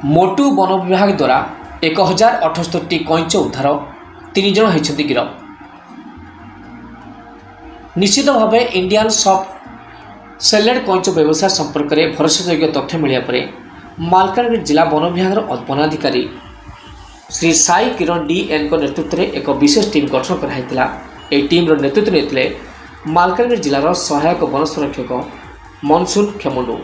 मोटू one विभाग द्वारा 1078 कईंच उद्धार 3 जन होती गिरफ। निश्चित भाव इंडियन सॉफ्ट सेलेड कईंच व्यवसाय संपर्क में भरोसायोग्य तथ्य मिलने पर मालकानगिरी जिला वन विभाग वनाधिकारी श्री साई किरण DN नेतृत्व में एक विशेष टीम गठन कराइला। यह टीम नेतृत्व ने मालकानगिरी जिलार सहायक वन संरक्षक मनसुन खेमुंडू।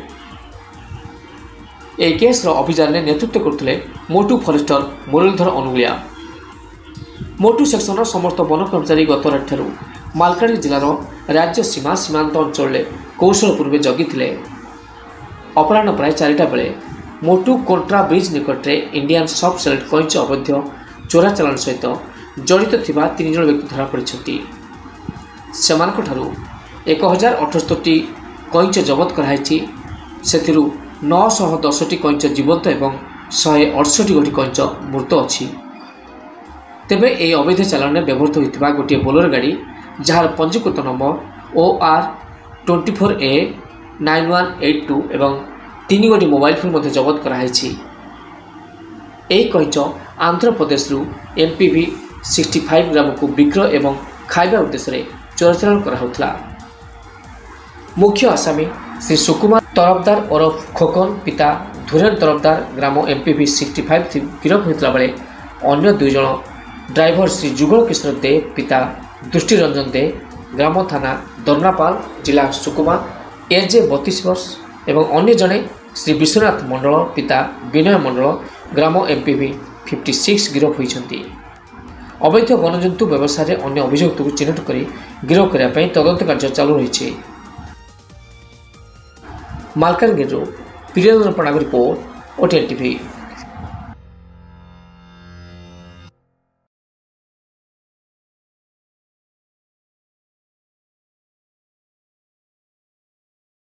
यह केस अभियान में नेतृत्व करते मोटू फरेस्टर मुरलीधर अनुगुलिया। मोटू सेक्शन समस्त वन कर्मचारी गत रात मालकानगिरी जिलार राज्य सीमा सीमांत अंचल कौशलपुर में जगिथिले। अपराह्न प्राय 4टा बेले मोटू कोंट्रा ब्रिज निकट में इंडियन सॉफ्ट सेलेड कईंच अवैध चोरा चालान सहित जड़ित थिबा 3 जन व्यक्ति धरा पड़िछथि। सेमानकठारु 1078 कईंच जबत कराइछि। सेथिरु 910टी कईंच जीवंत एवं 168 गोटी कईंच मृत अछि। तेबे यह अवैध चालान में व्यवहृत होता गोटे बोलेरो गाड़ी जार पंजीकृत नंबर OR 24A 9182 एवं 3 गोटी मोबाइल फोन मध्य जबत कराइछि। यह कईंच आंध्र प्रदेश MPV 65 ग्राम को विक्रय एवं खाइबा उद्देश्य चोराचालान कराउथला। मुख्य आसामी श्री सुकुमार तरफदार ओरफ खोकन पिता धुरेन तरफदार ग्राम MPV 65 गिरफ होता बेले अन्य 2 जन ड्राइवर श्री जुगल किशोर दे पिता दृष्टि रंजन दे ग्राम थाना दर्नापाल जिला सुकुमा AJ 32 वर्ष एवं अन्य जने श्री विश्वनाथ मंडल पिता विनय मंडल ग्राम MPV 56 गिरफ होती। अवैध वनजंतु व्यवसाय अन्य अभियुक्त को चिन्हित कर गिरफ करने तदंत कार्य चालू रही। मालकानगिरी प्रियंजन प्रणाम रिपोर्ट OTN TV।